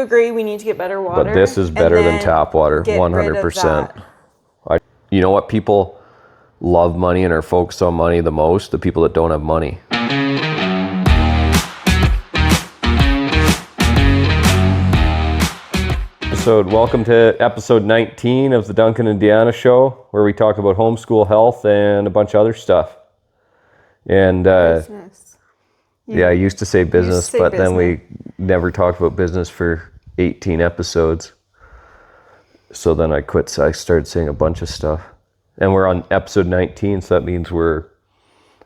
agree we need to get better water. But this is better than tap water, 100%. You know what people love money and are focused on money the most? The people that don't have money. Welcome to episode 19 of the Duncan and Deanna show, where we talk about homeschool health and a bunch of other stuff. And business. I used to say business, but then we never talked about business for 18 episodes. So then I quit. So I started saying a bunch of stuff. And we're on episode 19, so that means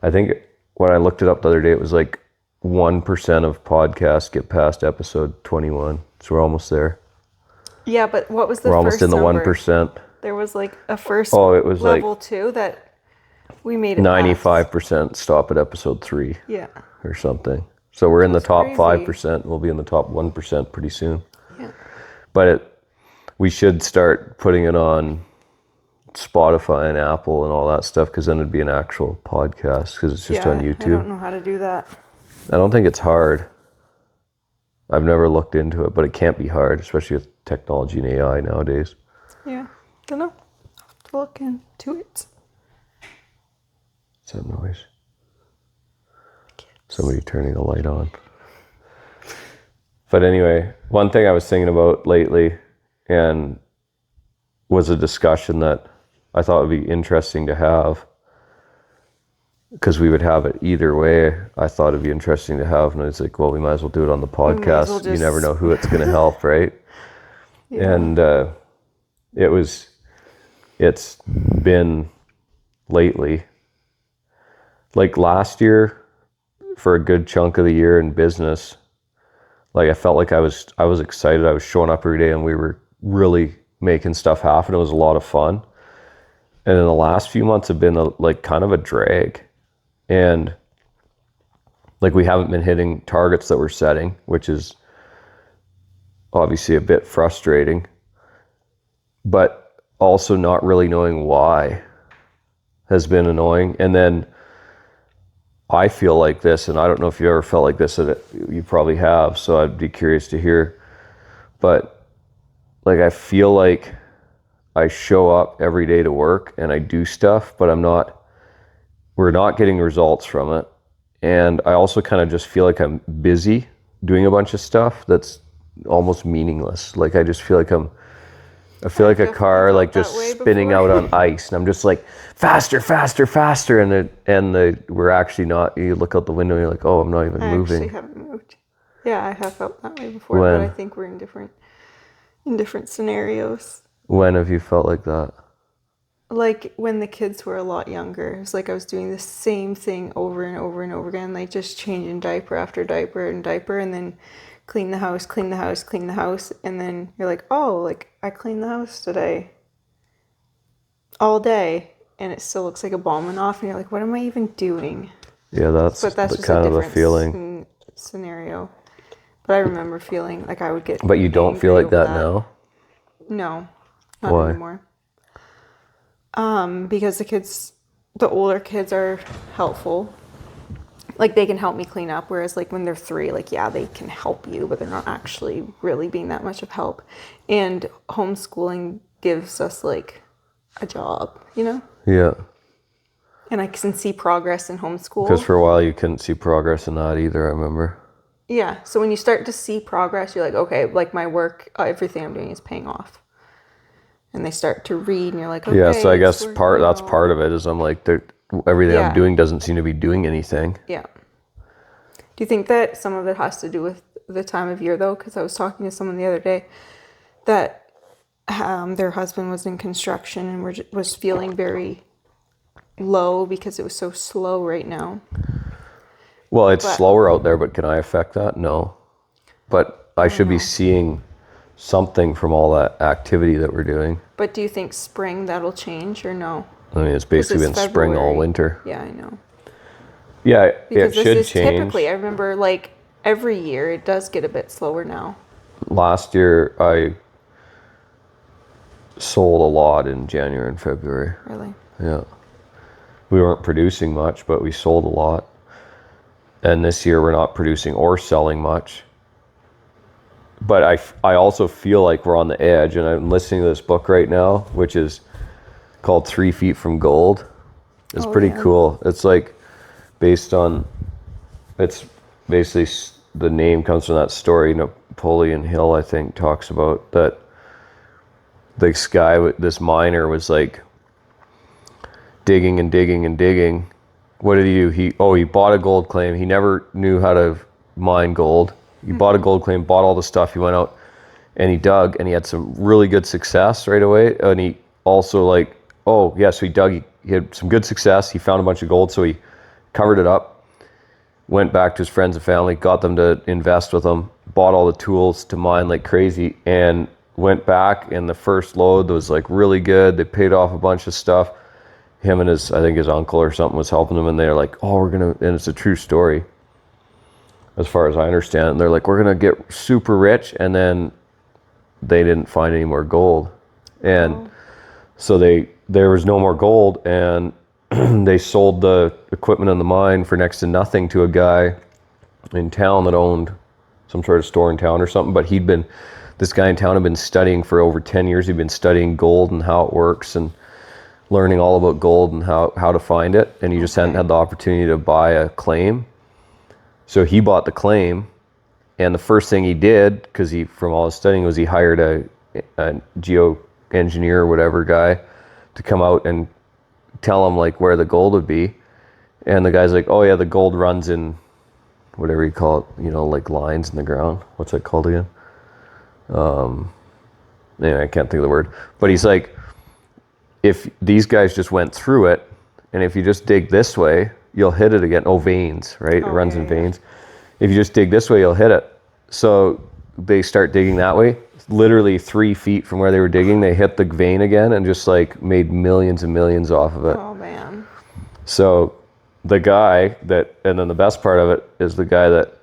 I think when I looked it up the other day, it was like 1% of podcasts get past episode 21. So we're almost there. Yeah, but what was the We're first almost in the number? 1%. There was like a first it was level like 2 that we made it 95% stop at episode 3. Yeah. Or something. So we're in the top crazy. 5%. We'll be in the top 1% pretty soon. Yeah. But we should start putting it on Spotify and Apple and all that stuff, because then it'd be an actual podcast, because it's just on YouTube. I don't know how to do that. I don't think it's hard. I've never looked into it, but it can't be hard, especially with technology and AI nowadays. Yeah. Don't know. Have to look into it. What's that noise? Somebody turning a light on. But anyway, one thing I was thinking about lately and was a discussion that I thought would be interesting to have, because we would have it either way. I thought it'd be interesting to have, and I was like, well, we might as well do it on the podcast. You never know who it's going to help, right? Yeah. And it's been lately, like last year, for a good chunk of the year in business, like I felt like I was excited. I was showing up every day and we were really making stuff happen. It was a lot of fun. And then the last few months have been kind of a drag. And like we haven't been hitting targets that we're setting, which is obviously a bit frustrating, but also not really knowing why has been annoying. And then I feel like this, and I don't know if you ever felt like this, you probably have, so I'd be curious to hear. But like I feel like I show up every day to work and I do stuff, but we're not getting results from it. And I also kind of just feel like I'm busy doing a bunch of stuff that's almost meaningless. Like I just feel like I feel like a car like just spinning out on ice, and I'm just like faster, and we're actually not. You look out the window and you're like, oh, I'm not even moving. I actually haven't moved. Yeah, I have felt that way before, but I think we're in different scenarios. When have you felt like that? Like when the kids were a lot younger. It was like I was doing the same thing over and over and over again, like just changing diaper after diaper and diaper, and then clean the house, and then you're like, oh, like I cleaned the house today all day, and it still looks like a bomb went off, and you're like, what am I even doing? Yeah, that's just kind of a feeling scenario. But I remember feeling like I would get. But you don't feel like that now? No, not anymore. Because the older kids are helpful. Like they can help me clean up, whereas like when they're 3, like yeah, they can help you, but they're not actually really being that much of help. And homeschooling gives us like a job, you know? Yeah. And I can see progress in homeschool. Because for a while you couldn't see progress in that either, I remember. Yeah. So when you start to see progress, you're like, okay, like my work, everything I'm doing is paying off. And they start to read, and you're like, okay. Yeah. So I guess that's part of it. Is I'm like, everything I'm doing doesn't seem to be doing anything. Yeah. Do you think that some of it has to do with the time of year, though? Because I was talking to someone the other day that their husband was in construction and was feeling very low because it was so slow right now. Well, it's slower out there, but can I affect that? No. But I should be seeing something from all that activity that we're doing. But do you think spring that'll change or no? I mean, it's basically been spring all winter. Yeah, I know. Yeah, because it should change. Typically, I remember like every year it does get a bit slower now. Last year, I sold a lot in January and February. Really? Yeah. We weren't producing much, but we sold a lot. And this year we're not producing or selling much. but I also feel like we're on the edge, and I'm listening to this book right now, which is called 3 Feet from Gold. It's pretty cool. It's like based on, it's basically, the name comes from that story Napoleon Hill, I think, talks about that this guy, this miner, was like digging and digging and digging. What did he do? He bought a gold claim. He never knew how to mine gold. He bought a gold claim, bought all the stuff. He went out and he dug, and he had some really good success right away. And he also so he dug, he had some good success. He found a bunch of gold, so he covered it up, went back to his friends and family, got them to invest with him, bought all the tools to mine like crazy, and went back, and the first load was like really good. They paid off a bunch of stuff. Him and his uncle or something was helping him, and they're like, and it's a true story as far as I understand it. And they're like, we're gonna get super rich, and then they didn't find any more gold, and so there was no more gold, and they sold the equipment in the mine for next to nothing to a guy in town that owned some sort of store in town or something. But this guy in town had been studying for over 10 years. He'd been studying gold and how it works and learning all about gold and how to find it. And he just hadn't had the opportunity to buy a claim. So he bought the claim. And the first thing he did, because from all his studying, was he hired a geoengineer or whatever guy to come out and tell him like where the gold would be. And the guy's like, oh yeah, the gold runs in whatever you call it, like lines in the ground. What's that called again? Anyway, I can't think of the word. But he's like, if these guys just went through it, and if you just dig this way, you'll hit it again. Oh, veins, right? It runs in veins. If you just dig this way, you'll hit it. So they start digging that way. Literally 3 feet from where they were digging, they hit the vein again and just like made millions and millions off of it. Oh man. So the guy and then the best part of it is the guy that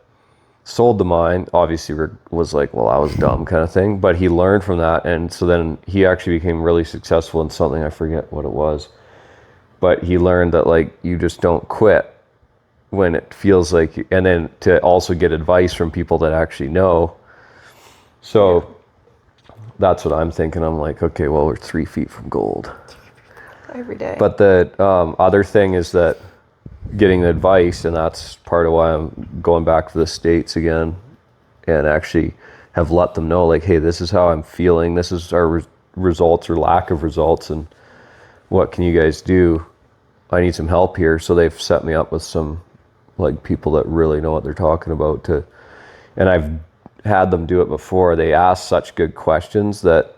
sold the mine obviously was like, well, I was dumb kind of thing, but he learned from that. And so then he actually became really successful in something, I forget what it was, but he learned that like, you just don't quit when it feels like, and then to also get advice from people that actually know. So that's what I'm thinking. I'm like, okay, well, we're 3 feet from gold every day. But the other thing is that getting advice, and that's part of why I'm going back to the States again, and actually have let them know, like, hey, this is how I'm feeling. This is our results or lack of results, and what can you guys do? I need some help here. So they've set me up with some like people that really know what they're talking about and I've had them do it before. They ask such good questions that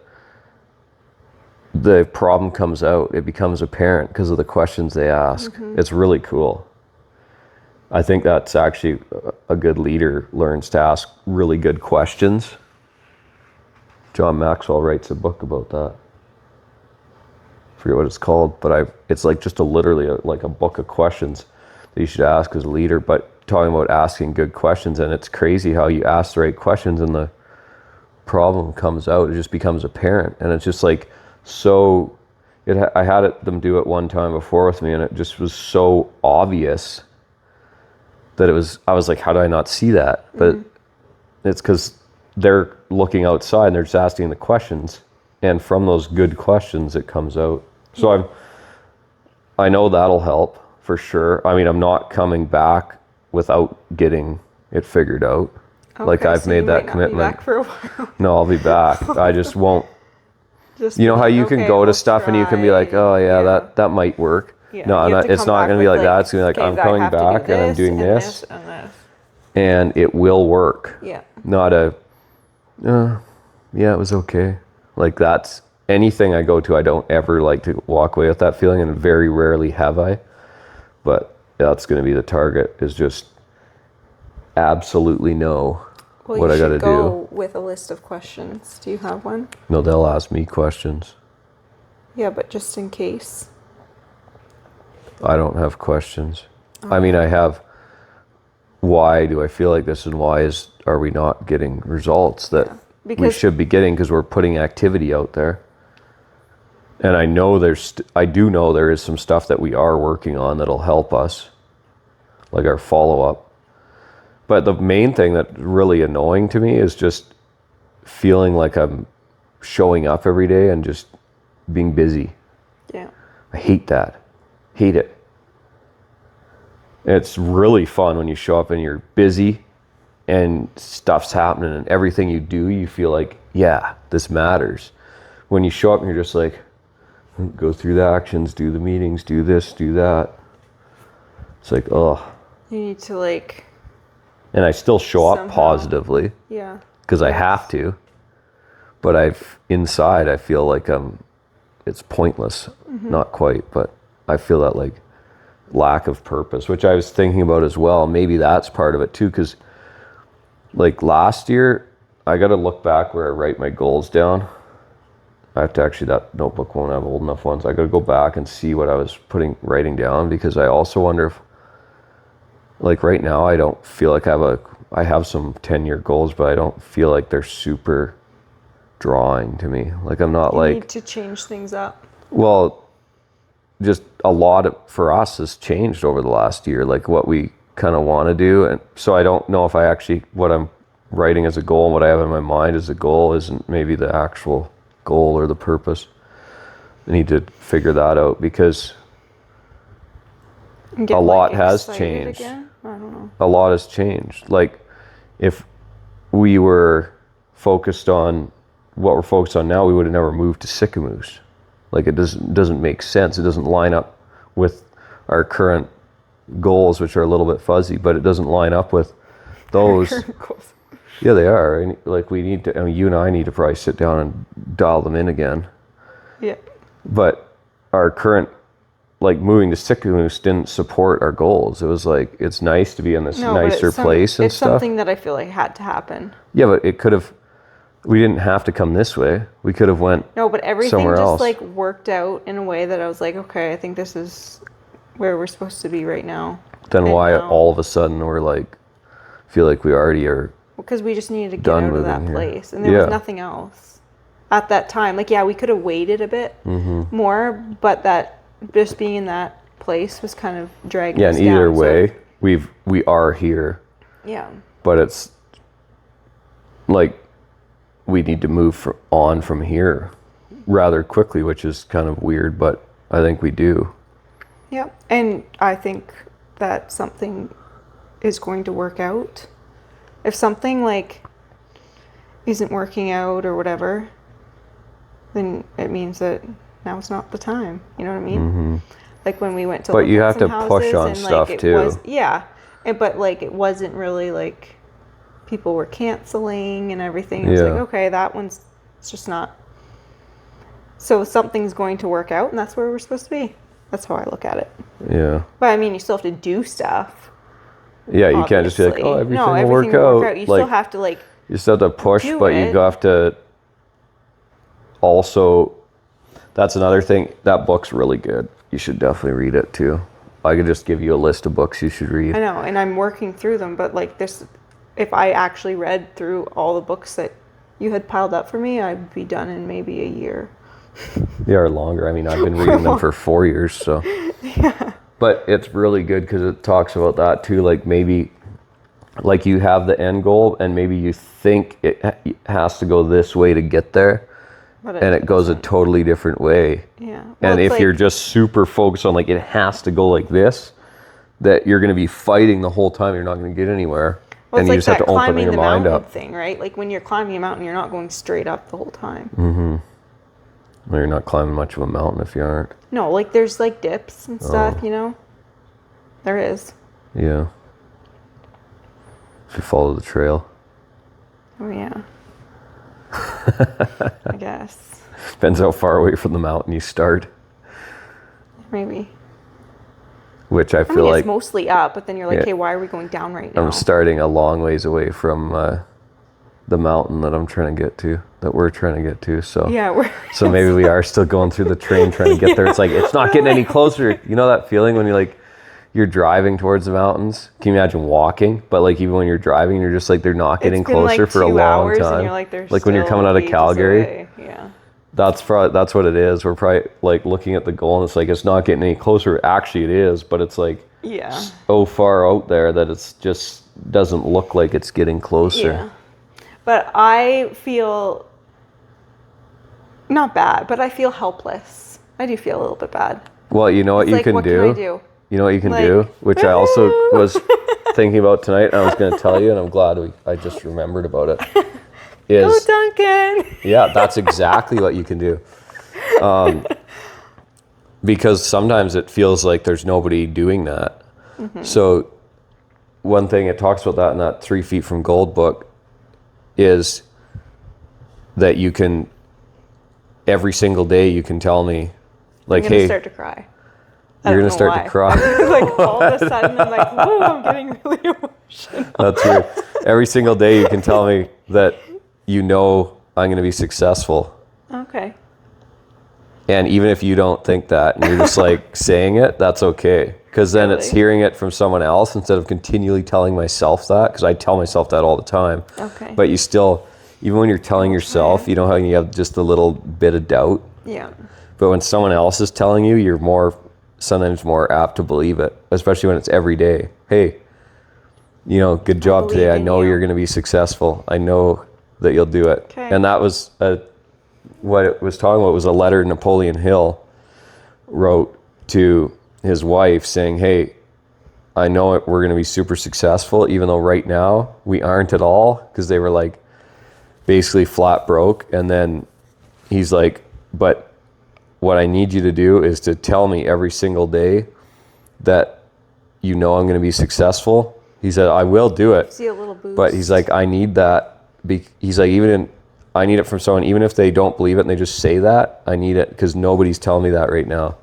the problem comes out. It becomes apparent because of the questions they ask. It's really cool. I think that's actually a good leader learns to ask really good questions. John Maxwell writes a book about that. I forget what it's called, but it's like just literally a book of questions that you should ask as a leader, but talking about asking good questions. And it's crazy how you ask the right questions and the problem comes out. It just becomes apparent. And it's just like, I had them do it one time before with me, and it just was so obvious that I was like, how did I not see that? But it's because they're looking outside and they're just asking the questions, and from those good questions it comes out. So I know that'll help for sure. I mean, I'm not coming back without getting it figured out. Okay, like I've so made you that might commitment. not be back for a while. No, I'll be back. I just won't. Just You know how you can go to we'll stuff and you can be like, oh yeah, that might work. Yeah. No, You have to it's come not back going to be with, like that. It's going to be like, okay, I'm coming I have to do back and I'm doing this, and this. and it will work. Yeah. Not yeah, it was okay. Like that's anything I go to, I don't ever like to walk away with that feeling, and very rarely have I. But that's going to be the target, is just absolutely know what I got to do. Go with a list of questions. Do you have one? No, they'll ask me questions. Yeah, but just in case. I don't have questions. I mean, I have, why do I feel like this, and why are we not getting results that we should be getting, because we're putting activity out there. And I know I do know there is some stuff that we are working on that'll help us, like our follow-up. But the main thing that's really annoying to me is just feeling like I'm showing up every day and just being busy. Yeah. I hate that. Hate it. It's really fun when you show up and you're busy and stuff's happening and everything you do, you feel like, yeah, this matters. When you show up and you're just like, go through the actions, do the meetings, do this, do that. It's like, oh. You need to like. And I still show up Somehow. positively. Yeah. Because I have to. But inside, I feel like it's pointless. Not quite, but I feel that like lack of purpose, which I was thinking about as well. Maybe that's part of it too, because like last year, I got to look back where I write my goals down. I have to actually, that notebook won't have old enough ones. I got to go back and see what I was writing down, because I also wonder if, like right now, I don't feel like I have some 10-year goals, but I don't feel like they're super drawing to me. Like I'm not You need to change things up. Well, just a lot for us has changed over the last year, like what we kind of want to do. And so I don't know if what I'm writing as a goal and what I have in my mind as a goal isn't maybe the actual goal or the purpose. I need to figure that out, because And get, a lot has excited changed. Again? I don't know. A lot has changed. Like if we were focused on what we're focused on now, we would have never moved to Sicamous. Like it doesn't make sense. It doesn't line up with our current goals, which are a little bit fuzzy, but it doesn't line up with those. Yeah, they are. And like we need to, I mean, you and I need to probably sit down and dial them in again. Yeah. But our current, like moving to Sicamous didn't support our goals. It was like, it's nice to be in this nicer place and it's stuff. It's something that I feel like had to happen. Yeah, but it could have, we didn't have to come this way. We could have went No, but everything somewhere just else. like worked out in a way that I was like, okay, I think this is where we're supposed to be right now. Then And why now- all of a sudden we're like, feel like we already are. Because we just needed to get Done out of moving that here. place. And there Yeah. was nothing else at that time. Like, yeah, we could have waited a bit more, but that just being in that place was kind of dragging Yeah, us and either down. So- way, we are here, yeah. but it's like we need to move on from here rather quickly, which is kind of weird, but I think we do. Yeah. And I think that something is going to work out. If something like isn't working out or whatever, then it means that now it's not the time. You know what I mean? Like when we went to But look you at have to some push houses on and, stuff, like, it too. was, yeah. But like it wasn't really like people were canceling and everything. It was like, Yeah. okay, that one's it's just not. So something's going to work out, and that's where we're supposed to be. That's how I look at it. Yeah. But I mean, you still have to do stuff. Yeah, you can't just be like, obviously. oh, everything, No, will work everything will out. You Like, still have to like. you still have to push, do but it. you have to also, that's another thing. That book's really good. You should definitely read it too. I could just give you a list of books you should read. I know, and I'm working through them, but like this, if I actually read through all the books that you had piled up for me, I'd be done in maybe a year. They are longer. I mean, I've been reading them for 4 years, so. Yeah. But it's really good because it talks about that too. Like maybe, like you have the end goal and maybe you think it has to go this way to get there, But and it goes a doesn't. totally different way. Yeah. Well, And it's if like, you're just super focused on like it has to go like this, that you're going to be fighting the whole time. You're not going to get anywhere. well, And it's you like just have that to open climbing your the mind mountain up. thing, right? Like when you're climbing a mountain, you're not going straight up the whole time. Well, you're not climbing much of a mountain if you aren't. No, like there's like dips and stuff, Oh. you know. There is. Yeah. If you follow the trail. Oh yeah. I guess Depends how far away from the mountain you start. maybe. Which I I feel mean, like it's mostly up, but then you're like, Yeah. hey, why are we going down right now? I'm starting a long ways away from the mountain that I'm trying to get to, that we're trying to get to. So Yeah, we're. so maybe we are still going through the train trying to get there. It's like, it's not getting any closer. You know that feeling when you're driving towards the mountains? Can you imagine walking? But like even when you're driving, you're just like, they're not getting It's been, closer like, for a 2 long hours, time. and you're like, they're when you're still coming out of ages Calgary. away. Yeah. That's what it is. We're probably like looking at the goal and it's like, it's not getting any closer. Actually it is, but it's like Yeah. so far out there that it's just doesn't look like it's getting closer. Yeah. But I feel not bad, but I feel helpless. I do feel a little bit bad. Well, you know what It's you like, can what do? can I do? You know what you can Like, do, which I also woohoo! was thinking about tonight, and I was going to tell you, and I'm glad I just remembered about it. Go Is Duncan! yeah, that's exactly what you can do. Because sometimes it feels like there's nobody doing that. So one thing it talks about that in that 3 Feet from Gold book is that you can, every single day you can tell me, like, I'm gonna hey, start to cry. you're going to start to cry. Like all of a sudden I'm like, whoa, I'm getting really emotional. That's weird. Every single day you can tell me that you know I'm going to be successful. Okay. And even if you don't think that and you're just like saying it, that's okay. Because then it's Really? hearing it from someone else instead of continually telling myself that. Because I tell myself that all the time. Okay. But you still, even when you're telling yourself, you know how you have just a little bit of doubt. Yeah. But when someone else is telling you, you're sometimes more apt to believe it. Especially when it's every day. Hey, good job believe today. I in know you. you're going to be successful. I know that you'll do it. Okay. And that was what it was talking about was a letter Napoleon Hill wrote to his wife saying, hey, I know we're going to be super successful, even though right now we aren't at all, because they were like basically flat broke. And then he's like, but what I need you to do is to tell me every single day that I'm going to be successful. He said, I will do it. See a little boost. But he's like, I need that. He's like, I need it from someone, even if they don't believe it and they just say that, I need it because nobody's telling me that right now.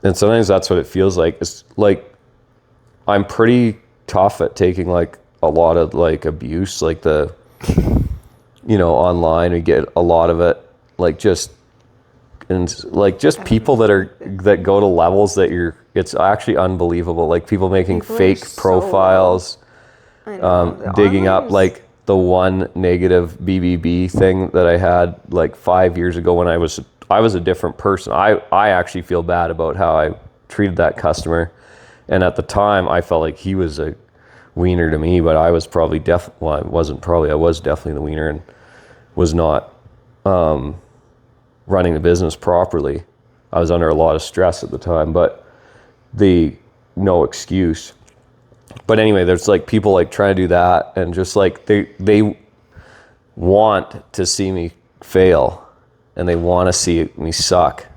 And sometimes that's what it feels like. It's like, I'm pretty tough at taking like a lot of like abuse, like online, we get a lot of it, people that go to levels that it's actually unbelievable. Like people making People are fake so profiles, I know. The digging up online is- like the one negative BBB thing that I had like 5 years ago when I was a different person. I actually feel bad about how I treated that customer. And at the time I felt like he was a wiener to me, but I was probably I was definitely the wiener and was not running the business properly. I was under a lot of stress at the time, but no excuse. But anyway, there's like people like trying to do that and just like they want to see me fail and they want to see me suck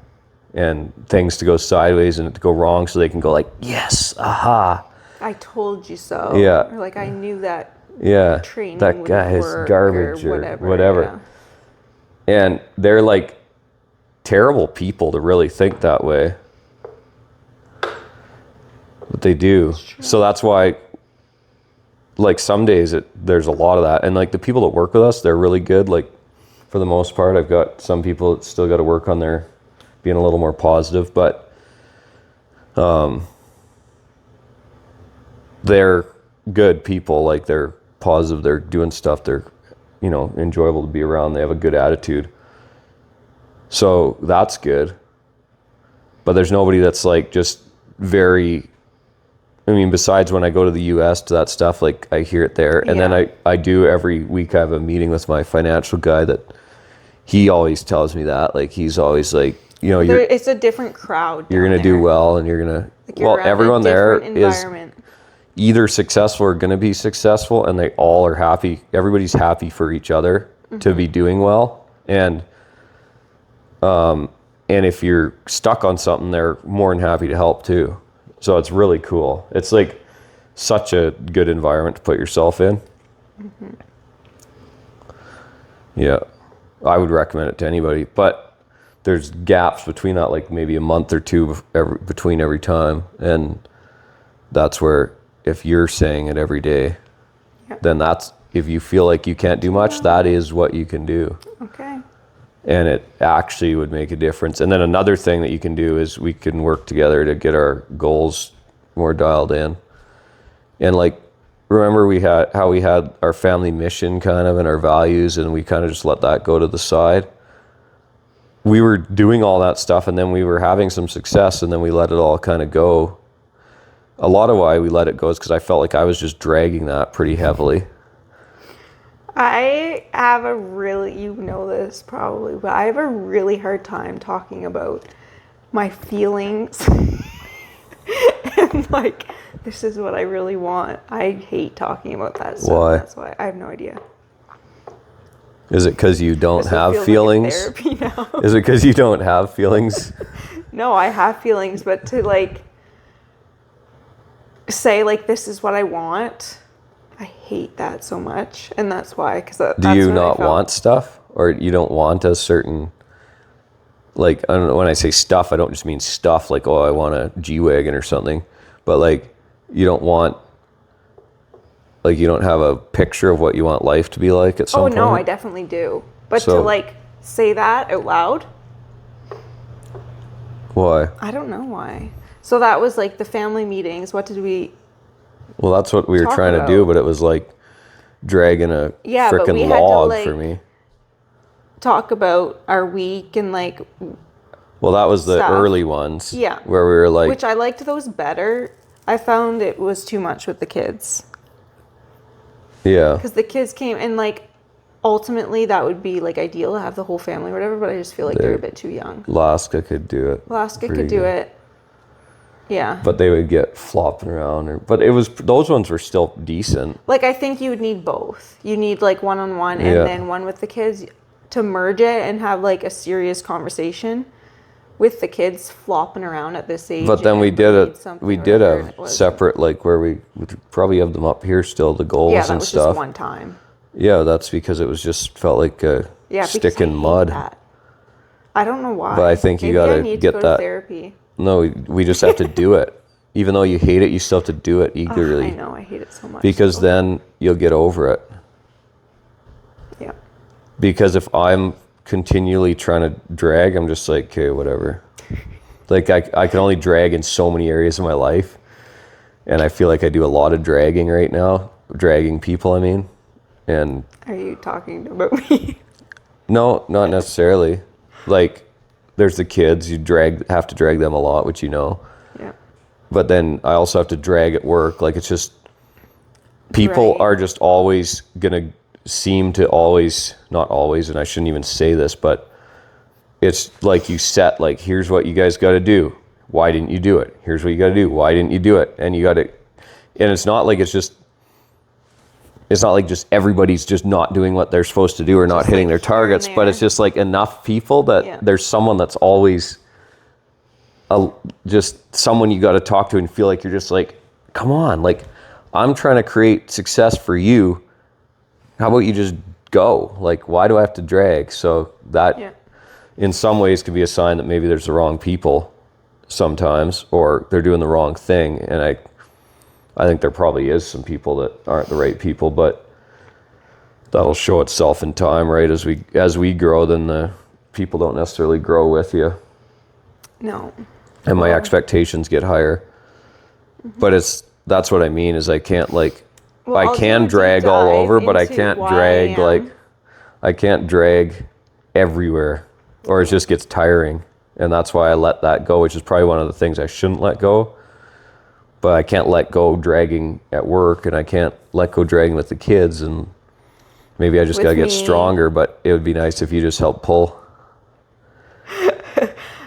and things to go sideways and to go wrong so they can go like, yes, aha. I told you so. Yeah. Or like I knew that training that guy is work garbage or whatever. Yeah. And they're like terrible people to really think that way. But they do. So that's why like some days there's a lot of that. And like the people that work with us, they're really good. Like for the most part, I've got some people that still got to work on their being a little more positive, but they're good people. Like they're positive, they're doing stuff, they're enjoyable to be around, they have a good attitude. So that's good. But there's nobody that's like just very, besides when I go to the US to that stuff, like I hear it there. And then I do every week I have a meeting with my financial guy that he always tells me that. Like he's always like, it's a different crowd. You're going to do well and you're going to, everyone there is either successful or going to be successful and they all are happy. Everybody's happy for each other to be doing well. And if you're stuck on something, they're more than happy to help too. So it's really cool. It's like such a good environment to put yourself in. Yeah, I would recommend it to anybody, but there's gaps between that, like maybe a month or two between every time. And that's where if you're saying it every day, then that's, if you feel like you can't do much, that is what you can do. Okay. And it actually would make a difference. And then another thing that you can do is we can work together to get our goals more dialed in. And like, remember we had our family mission kind of and our values, and we kind of just let that go to the side. We were doing all that stuff and then we were having some success and then we let it all kind of go. A lot of why we let it go is because I felt like I was just dragging that pretty heavily. I have a really, you know this probably, but I have a really hard time talking about my feelings and like, this is what I really want. I hate talking about that stuff. Why? That's why. I have no idea. Is it because you don't have feelings? Therapy now. Is it because you don't have feelings? No, I have feelings, but to like say like this is what I want, I hate that so much, and that's why. Because do you not want stuff, or you don't want a certain? Like, I don't know, when I say stuff, I don't just mean stuff like, oh, I want a G-Wagon or something, but like you don't want. Like, you don't have a picture of what you want life to be like at some point? Oh, no, I definitely do. But to, like, say that out loud? Why? I don't know why. So that was, like, the family meetings. What did we Well, that's what we were trying to do, but it was, like, dragging a freaking log to, like, for me. Talk about our week and, like... Well, that was the early ones. Yeah. Where we were, like... Which I liked those better. I found it was too much with the kids. Yeah. Because the kids came and like ultimately that would be like ideal to have the whole family or whatever, but I just feel like they're a bit too young. Laska could do it. Laska could do it. Yeah. But they would get flopping around. But it was, those ones were still decent. Like I think you would need both. You need like one-on-one and then one with the kids to merge it and have like a serious conversation with the kids flopping around at this age. But then we did a separate, like where we would probably have them up here still, the goals and stuff. Yeah, that was just one time. Yeah, that's because it was just felt like a stick in mud. That. I don't know why. But I think you gotta get that. Therapy. No, we just have to do it. Even though you hate it, you still have to do it eagerly. I know, I hate it so much. Because then you'll get over it. Yeah. Because if I'm continually trying to drag, I'm just like, okay, whatever. Like I can only drag in so many areas of my life, and I feel like I do a lot of dragging right now, dragging people, I mean. And are you talking about me? No, not necessarily. Like there's the kids, you have to drag them a lot, which you know. Yeah. But then I also have to drag at work. Like it's just people are just always gonna seem to always, not always, and I shouldn't even say this, but it's like you set, like, here's what you guys got to do. Why didn't you do it? Here's what you got to do. Why didn't you do it? And you got to, and it's not like just everybody's just not doing what they're supposed to do or not hitting their targets, but it's just like enough people that there's someone that's always just someone you got to talk to and feel like you're just like, come on, like I'm trying to create success for you. How about you just go? Like, why do I have to drag? So that in some ways could be a sign that maybe there's the wrong people sometimes, or they're doing the wrong thing. And I think there probably is some people that aren't the right people, but that'll show itself in time, right? As we grow, then the people don't necessarily grow with you. No. And my expectations get higher. Mm-hmm. But that's what I mean is I can't like, I can drag all over, but I can't drag I can't drag everywhere, or it just gets tiring. And that's why I let that go, which is probably one of the things I shouldn't let go. But I can't let go dragging at work, and I can't let go dragging with the kids, and maybe I just got to get stronger, but it would be nice if you just help pull.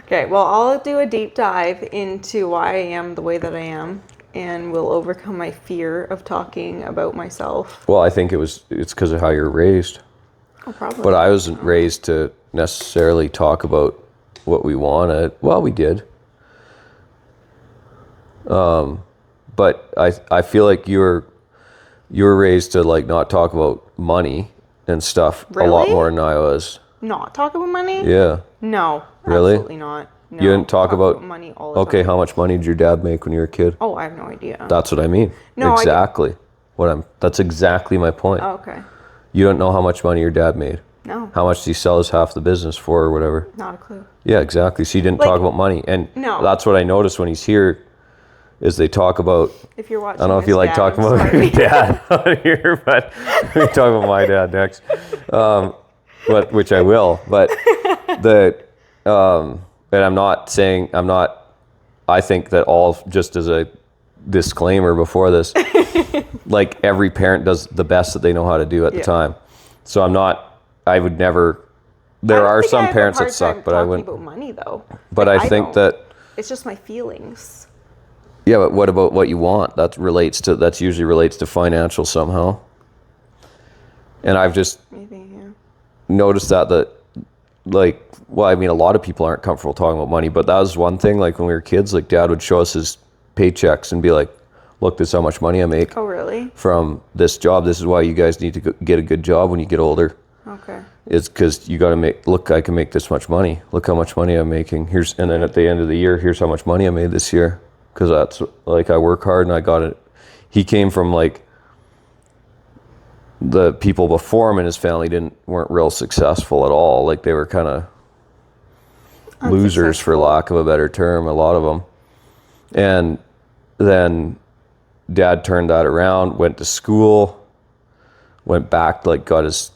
Okay, well, I'll do a deep dive into why I am the way that I am, and will overcome my fear of talking about myself. Well, I think it's because of how you're raised. Oh, probably. But I wasn't raised to necessarily talk about what we wanted. Well, we did. But I feel like you were raised to like not talk about money and stuff a lot more than I was. Not talk about money? Yeah. No. Really? Absolutely not. No, you didn't talk about money all the time. Okay, how much money did your dad make when you were a kid? Oh, I have no idea. That's what I mean. No, exactly. That's exactly my point. Oh, okay. You don't know how much money your dad made. No. How much did he sell his half the business for or whatever? Not a clue. Yeah, exactly. So you didn't talk about money. And that's what I noticed when he's here is they talk about, if you're watching, I don't know if you like talking about your dad on here, but we talk about my dad next, which I will. But and I'm not saying, I think that all, just as a disclaimer before this, like every parent does the best that they know how to do at the time. So I would never, I there don't are think I some have a parents that hard suck, time but I talking wouldn't. about money though. But Like, I I think don't. that, It's just my feelings. yeah, but what about what you want? That's usually relates to financial somehow. And I've just Maybe, yeah. noticed that like, well, I mean, a lot of people aren't comfortable talking about money, but that was one thing. Like when we were kids, like Dad would show us his paychecks and be like, "Look, this is how much money I make Oh, really? from this job. This is why you guys need to get a good job when you get older. Okay. It's because you got to make. Look, I can make this much money. Look how much money I'm making. And then at the end of the year, here's how much money I made this year. Because that's like I work hard and I got it. He came from like the people before him and his family weren't real successful at all. Like they were kind of losers, for lack of a better term, a lot of them. And then Dad turned that around, went to school, went back, like got his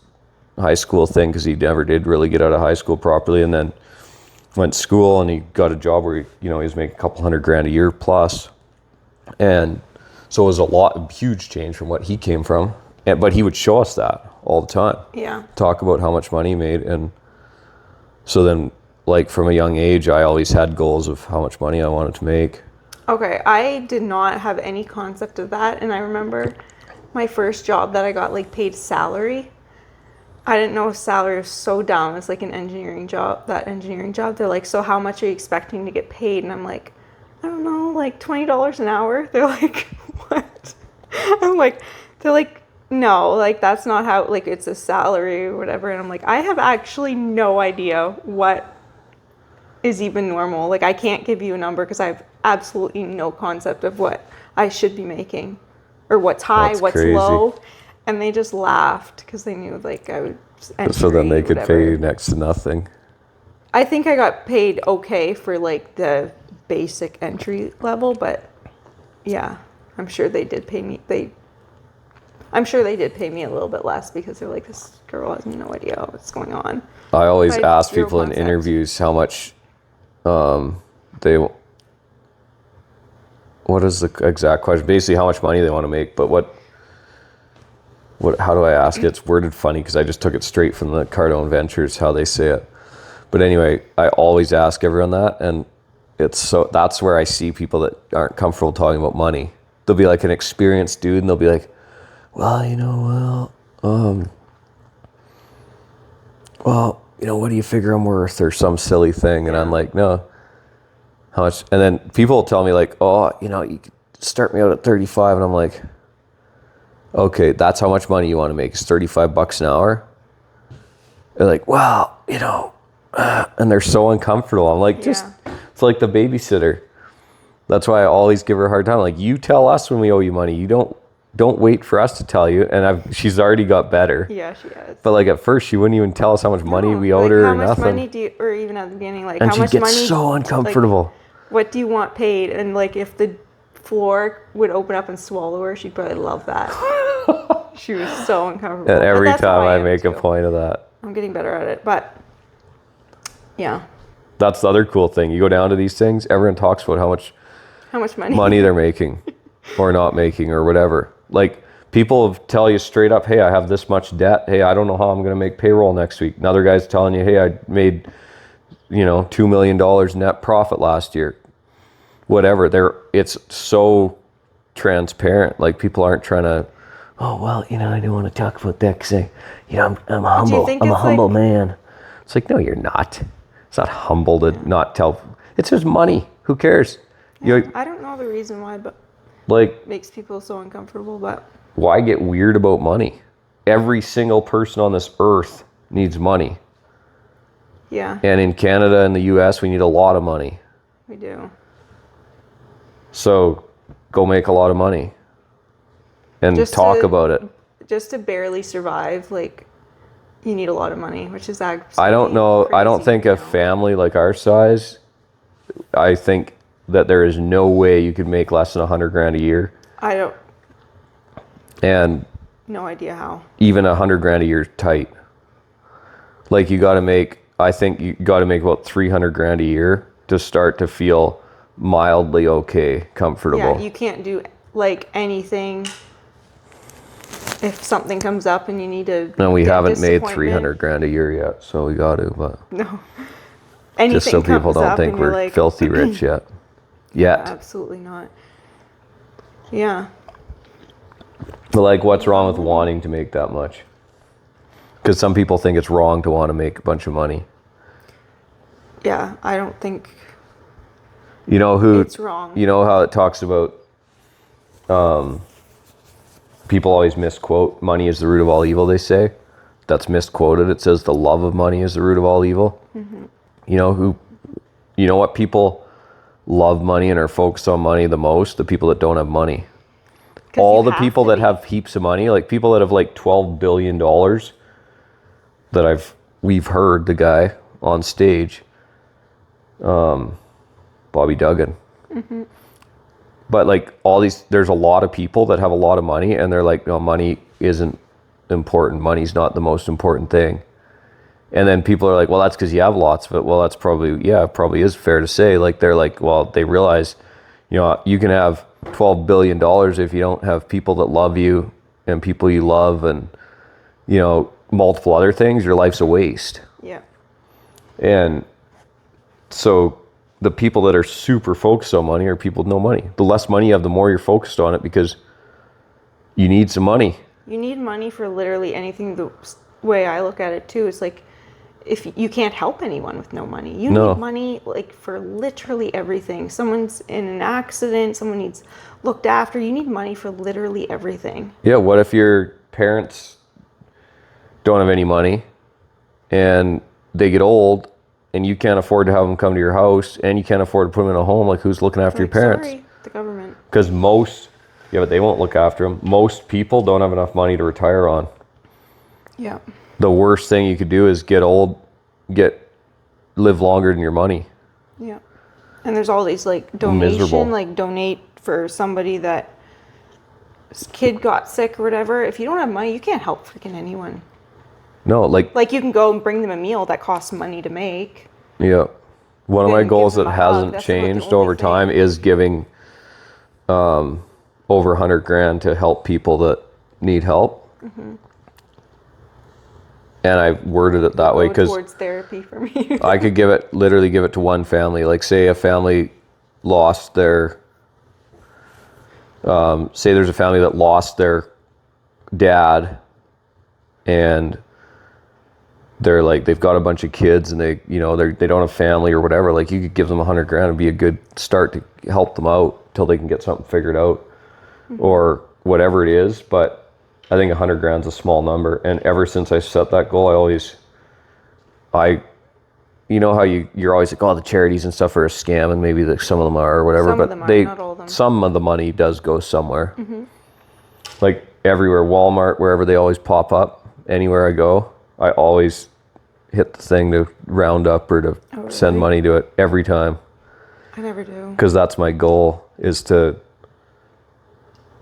high school thing because he never did really get out of high school properly, and then went to school and he got a job where he was making a couple $100,000 a year plus. And so it was a huge change from what he came from. But he would show us that all the time. Yeah. Talk about how much money he made. And so then, like from a young age, I always had goals of how much money I wanted to make. Okay, I did not have any concept of that, and I remember my first job that I got like paid salary. I didn't know salary was so down. It's like an engineering job. They're like, so how much are you expecting to get paid? And I'm like, I don't know, like $20 an hour. They're like, what? They're like, no, like that's not how, like it's a salary or whatever. And I'm like, I have actually no idea what is even normal. Like I can't give you a number because I have absolutely no concept of what I should be making or what's high, That's what's crazy. low. And they just laughed because they knew like I would enter So then they could whatever. pay you next to nothing. I think I got paid okay for like the basic entry level, but yeah, I'm sure they did pay me. I'm sure they did pay me a little bit less because they're like, this girl has no idea what's going on. I always But ask zero people in concept. interviews how much what is the exact question? Basically, how much money they want to make. But how do I ask it? It's worded funny because I just took it straight from the Cardone Ventures, how they say it. But anyway, I always ask everyone that, and that's where I see people that aren't comfortable talking about money. They'll be like an experienced dude, and they'll be like, well, what do you figure I'm worth, or some silly thing, and I'm like, no, how much? And then people will tell me like, you could start me out at 35, and I'm like, okay, that's how much money you want to make, is $35 an hour? They're like, and they're so uncomfortable. I'm like, it's like the babysitter. That's why I always give her a hard time. Like, you tell us when we owe you money. You don't wait for us to tell you. And she's already got better. Yeah, she has. But like at first, she wouldn't even tell us how much money we owed her or nothing. How much money do you, or even at the beginning, like And how she'd much get money? so uncomfortable. Like, what do you want paid? And like if the floor would open up and swallow her, she'd probably love that. She was so uncomfortable. And every that's how time I am make too. a point of that. I'm getting better at it, but yeah. That's the other cool thing. You go down to these things, everyone talks about how much money they're making or not making or whatever. Like, people tell you straight up, hey, I have this much debt. Hey, I don't know how I'm going to make payroll next week. Another guy's telling you, hey, I made, $2 million net profit last year. Whatever. It's so transparent. Like, people aren't trying to, I don't want to talk about that because I'm humble. I'm a humble man. It's like, no, you're not. It's not humble to not tell. It's just money. Who cares? I don't know the reason why, but like, makes people so uncomfortable, but why get weird about money? Every single person on this earth needs money. yeah, And in Canada and the US, we need a lot of money. we do. So go make a lot of money and talk about it. Just to barely survive, like, you need a lot of money, which is actually I don't know. I don't think a family like our size, I think that there is no way you could make less than $100,000 a year. I don't. And No idea how. even $100,000 a year tight. Like, I think you got to make about $300,000 a year to start to feel mildly okay, comfortable. Yeah, you can't do like anything if something comes up and you need to And we haven't dentist made appointment. 300 grand a year yet, so we got to, but No. Anything just so people comes don't up think and you're we're like, filthy rich yet. Yet. absolutely not. Yeah. But like, what's wrong with wanting to make that much? Because some people think it's wrong to want to make a bunch of money. Yeah, I don't think You know who? it's wrong. You know how it talks about people always misquote money is the root of all evil, they say. That's misquoted. It says the love of money is the root of all evil. Mm-hmm. You know what people love money and are focused on money the most? The people that don't have money. All the people that have heaps of money, like people that have like $12 billion that we've heard the guy on stage, Bobby Duggan. Mm-hmm. But like there's a lot of people that have a lot of money and they're like, no, money isn't important. Money's not the most important thing. And then people are like, well, that's because you have lots of it. Well, that's probably is fair to say. Like they're like, well, they realize, you can have $12 billion if you don't have people that love you and people you love and, multiple other things, your life's a waste. Yeah. And so the people that are super focused on money are people with no money. The less money you have, the more you're focused on it because you need some money. You need money for literally anything. The way I look at it too is like, if you can't help anyone with no money, you need money like for literally everything. Someone's in an accident, someone needs looked after. You need money for literally everything. Yeah. What if your parents don't have any money and they get old and you can't afford to have them come to your house and you can't afford to put them in a home? Like, who's looking after your parents? Sorry, the government. Because but they won't look after them. Most people don't have enough money to retire on. Yeah. The worst thing you could do is get old, live longer than your money. Yeah. And there's all these like donation, like donate for somebody that kid got sick or whatever. If you don't have money, you can't help freaking anyone. No, like you can go and bring them a meal that costs money to make. Yeah. One of my goals that hasn't changed over time is giving over 100 grand to help people that need help. Mm-hmm. And I worded it that way because towards therapy for me. I could literally give it to one family. Like say a family lost their, say there's a family that lost their dad and they're like, they've got a bunch of kids and they don't have family or whatever. Like you could give them 100 grand and be a good start to help them out till they can get something figured out or whatever it is. But I think 100 grand's a small number. And ever since I set that goal, you know how you're always like, oh, the charities and stuff are a scam and maybe some of them are or whatever, but not all of them. Some of the money does go somewhere. Mm-hmm. Like everywhere, Walmart, wherever they always pop up, anywhere I go, I always hit the thing to round up or to send money to it every time. I never do. Because that's my goal is to,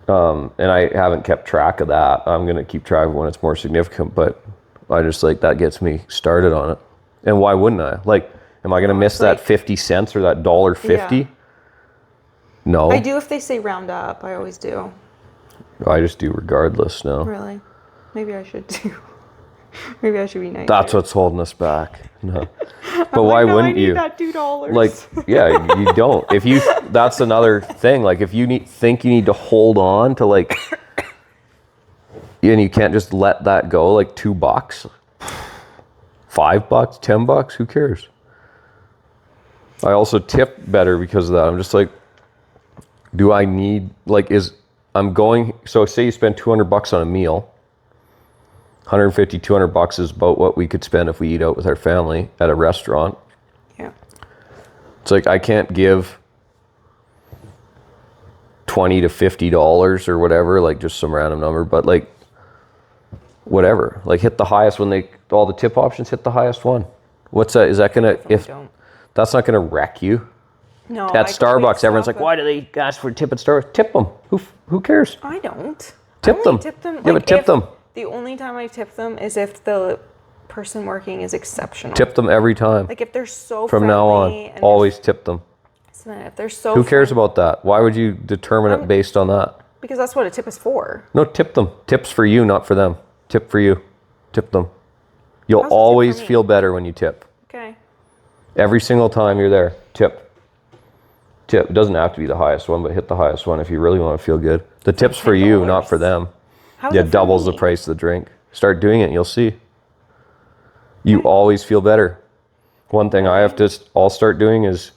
and I haven't kept track of that. I'm going to keep track of when it's more significant, but I just like, that gets me started on it. And why wouldn't I? Like, am I going to miss that 50 cents or that $1.50? Yeah. No. I do if they say round up. I always do. I just do regardless now. Really? Maybe I should too. Maybe I should be nice. That's what's holding us back. No. But why wouldn't you? I need that $2. Like, yeah, you don't. That's another thing. Like, if you think you need to hold on to like, and you can't just let that go, like $2, $5, $10, who cares? I also tip better because of that. I'm just like, do I need, like, so say you spend $200 on a meal. 150, $200 is about what we could spend if we eat out with our family at a restaurant. Yeah. It's like, I can't give $20 to $50 or whatever, like just some random number, but like, whatever, like hit the highest when all the tip options hit the highest one. What's that? Is that gonna, that's not gonna wreck you? No. At Starbucks, everyone's like, why do they ask for a tip at Starbucks? Tip them. Who cares? I don't. Tip them. Yeah, but tip them. The only time I tip them is if the person working is exceptional. Tip them every time. Like if they're so from friendly. Now on, always tip them. If they're so Who cares about that? Why would you determine it based on that? Because that's what a tip is for. No, tip them. Tips for you, not for them. Tip for you. Tip them. You'll How's a tip for always me? feel better when you tip. Okay. Every single time you're there, tip. Tip. It doesn't have to be the highest one, but hit the highest one if you really want to feel good. The tip's for you, not for them. How's Yeah, it for doubles the me? price of the drink. Start doing it and you'll see. You always feel better. One thing I'll start doing is,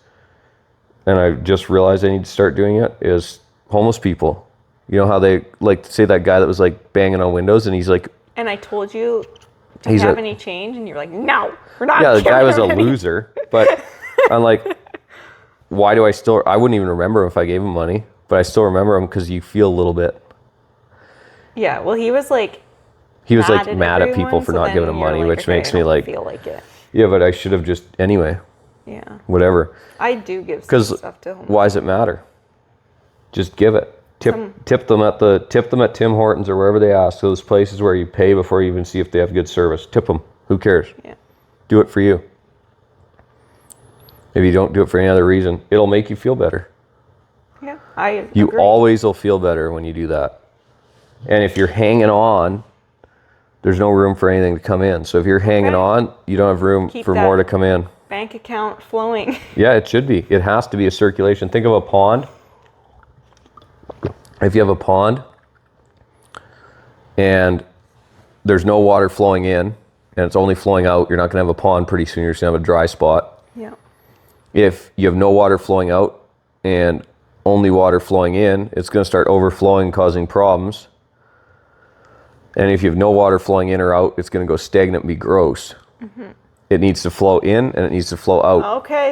and I just realized I need to start doing it, is homeless people. You know how they like to say that guy that was like banging on windows and he's like, And I told you, do He's you have a- any change? And you're like, no, we're not. yeah, the guy giving was a him any." loser. But I'm like, why do I wouldn't even remember him if I gave him money, but I still remember him because you feel a little bit. Yeah, well, he was like, He was like mad at everyone, people for so not then giving him you're money, like, which okay, makes I me don't like, feel like it. yeah, but I should have just, anyway, Yeah, whatever. I do give some Because stuff to him. why does it matter? Just give it. Tip them at Tim Hortons or wherever they ask. Those places where you pay before you even see if they have good service. Tip them. Who cares? Yeah. Do it for you. If you don't do it for any other reason, it'll make you feel better. Yeah, I You agree. always will feel better when you do that. And if you're hanging on, there's no room for anything to come in. So if you're hanging on, you don't have room Keep for that more to come in. bank account flowing. Yeah, it should be. It has to be a circulation. Think of a pond. If you have a pond and there's no water flowing in and it's only flowing out, you're not going to have a pond pretty soon. You're just going to have a dry spot. Yeah. If you have no water flowing out and only water flowing in, it's going to start overflowing, causing problems. And if you have no water flowing in or out, it's going to go stagnant and be gross. Mm-hmm. It needs to flow in and it needs to flow out. Okay,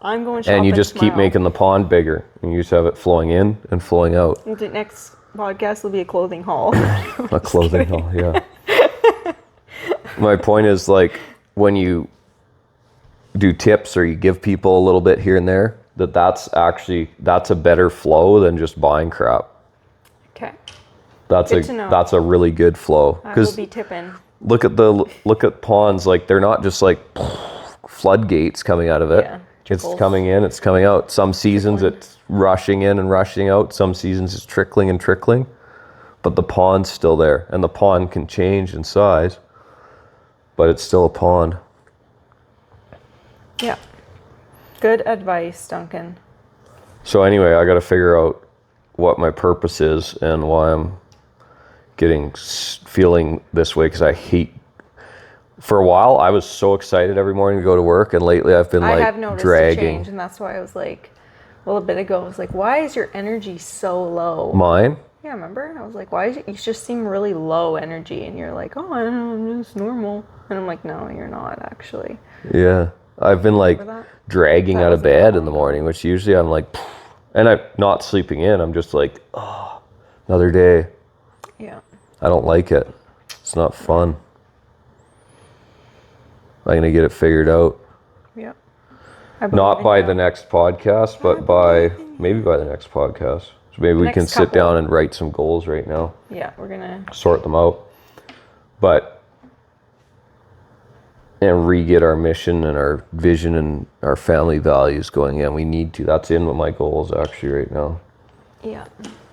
I'm going shopping And you just keep tomorrow. making the pond bigger. And you just have it flowing in and flowing out. The next podcast will be a clothing haul. A clothing haul, yeah. My point is, like, when you do tips or you give people a little bit here and there, that's a better flow than just buying crap. Okay, That's Good to know. that's a really good flow. I will be tipping. Look at ponds, like they're not just like floodgates coming out of it. Yeah, It's trickles. coming in, it's coming out. Some seasons it's rushing in and rushing out. Some seasons it's trickling and trickling. But the pond's still there. And the pond can change in size, but it's still a pond. Yeah. Good advice, Duncan. So anyway, I got to figure out what my purpose is and why I'm feeling this way, because I hate. For a while, I was so excited every morning to go to work, and lately I've been I like have noticed a dragging. change, and that's why I was like, well, a bit ago, I was like, why is your energy so low? Mine? Yeah, remember? I was like, why is you just seem really low energy? And you're like, oh, I don't know, I'm just normal. And I'm like, no, you're not actually. Yeah. I've been like Remember that? dragging That out of wasn't bed that in the long morning, which usually I'm like, and I'm not sleeping in. I'm just like, oh, another day. Yeah. I don't like it. It's not fun. I'm going to get it figured out. Yeah. Not by the next podcast, but maybe by the next podcast. So maybe we can next sit couple. down and write some goals right now, Yeah, we're gonna. sort them out, and re-get our mission and our vision and our family values going in. We need to. That's in with my goals actually right now. Yeah.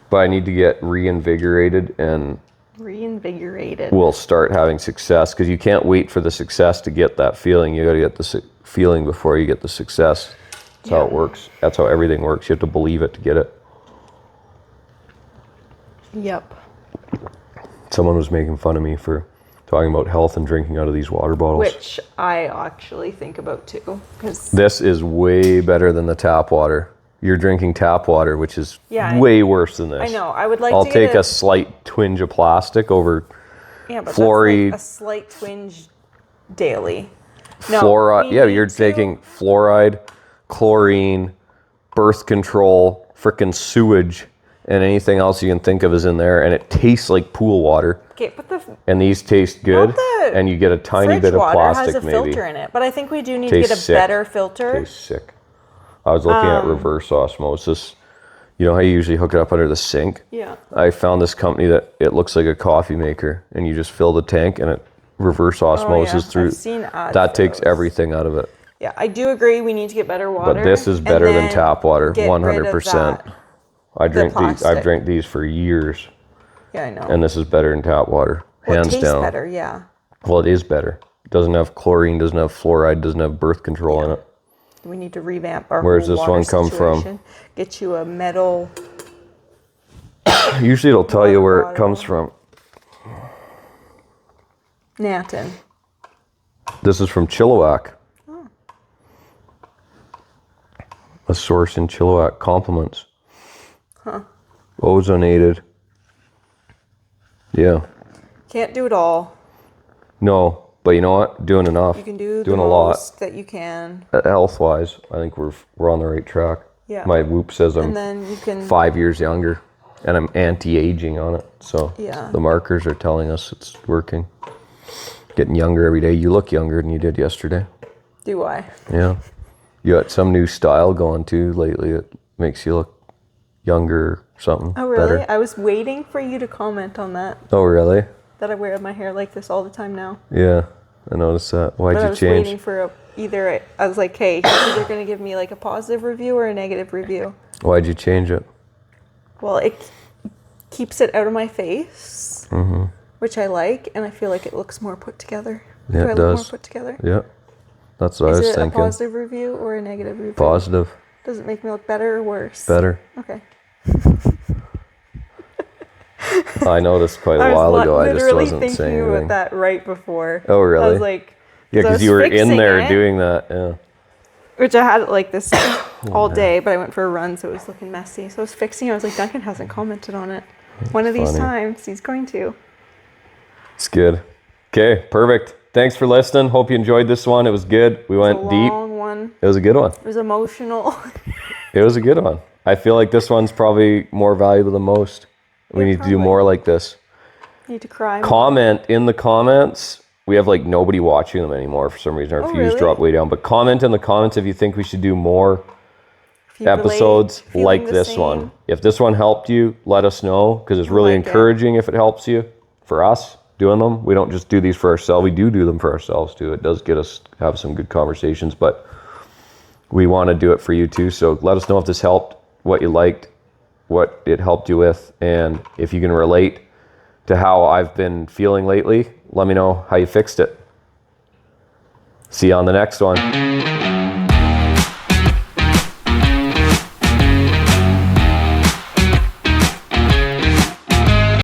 But I need to get reinvigorated and Reinvigorated. we'll start having success, because you can't wait for the success to get that feeling. You got to get the feeling before you get the success. That's how it works. That's how everything works. You have to believe it to get it. Yep. Someone was making fun of me for talking about health and drinking out of these water bottles. Which I actually think about too, because This is way better than the tap water. You're drinking tap water, which is way worse than this. I know. I would like I'll to take get a slight twinge of plastic over but fluoride. that's like a slight twinge daily. No, fluoride. we Yeah, need you're to- taking fluoride, chlorine, birth control, frickin' sewage, and anything else you can think of is in there, and it tastes like pool water. Okay, but the And these taste good, the and you get a tiny fridge bit of water plastic has a maybe. filter in it, but I think we do need Tastes to get a sick. better filter. Tastes sick. I was looking at reverse osmosis. You know how you usually hook it up under the sink? Yeah. I found this company that it looks like a coffee maker, and you just fill the tank and it reverse osmosis through. I've seen ads That for takes those. everything out of it. Yeah, I do agree. We need to get better water. But this is and better than then tap water, get rid of 100%. that I drink these. I've plastic. drank these for years, Yeah, I know. and this is better than tap water, Well, it hands tastes down. better, yeah. Well, it is better. It doesn't have chlorine, doesn't have fluoride, doesn't have birth control in it. We need to revamp our Where's whole this water one come from? situation. Get you a metal. Usually it'll tell you where it Water comes bottle. from. Nanton. This is from Chilliwack. A source in Chilliwack. Compliments. Ozonated. Yeah. Can't do it all. No, but you know what? Doing enough. You can do doing the a lot. most that you can. Health-wise, I think we're on the right track. Yeah. My Whoop says I'm And then you can 5 years younger, and I'm anti-aging on it. So Yeah. the markers are telling us it's working. Getting younger every day. You look younger than you did yesterday. do I. Yeah. You got some new style going too lately. It makes you look younger or something. Oh, really? Better. I was waiting for you to comment on that. Oh, really? That I wear my hair like this all the time now. Yeah. I noticed that. Why'd But I you was change? waiting for I was like, hey, he's either going to give me like a positive review or a negative review. Why'd you change it? Well, it keeps it out of my face, which I like, and I feel like it looks more put together. Yeah, do I it look more does. put together? Yeah. That's what I Is was it thinking. a positive review or a negative review? Positive. Does it make me look better or worse? Better. Okay. I noticed quite a while ago. I just literally wasn't saying thinking anything. about that right before. Oh, really? I was like, Yeah, I because was you were in fixing there it, doing that. Yeah. which I had it like this all day, but I went for a run, so it was looking messy. So I was fixing it. I was like, Duncan hasn't commented on it. One of these funny. times, he's going to. It's good. Okay, perfect. Thanks for listening. Hope you enjoyed this one. It was good. We It went was a deep. long one. It was a good one. It was emotional. It was a good one. I feel like this one's probably more valuable than most. We Yeah, need to do probably. more like this. Need to cry more. Comment in the comments. We have like nobody watching them anymore for some reason. Our views really? dropped way down. But comment in the comments if you think we should do more If you relate, episodes feeling like the this same. one. If this one helped you, let us know, because it's really like it. encouraging if it helps you. For us doing them, we don't just do these for ourselves. We do them for ourselves too. It does get us have some good conversations, but we want to do it for you too. So let us know if this helped, what you liked, what it helped you with, and if you can relate to how I've been feeling lately. Let me know how you fixed it. See you on the next one.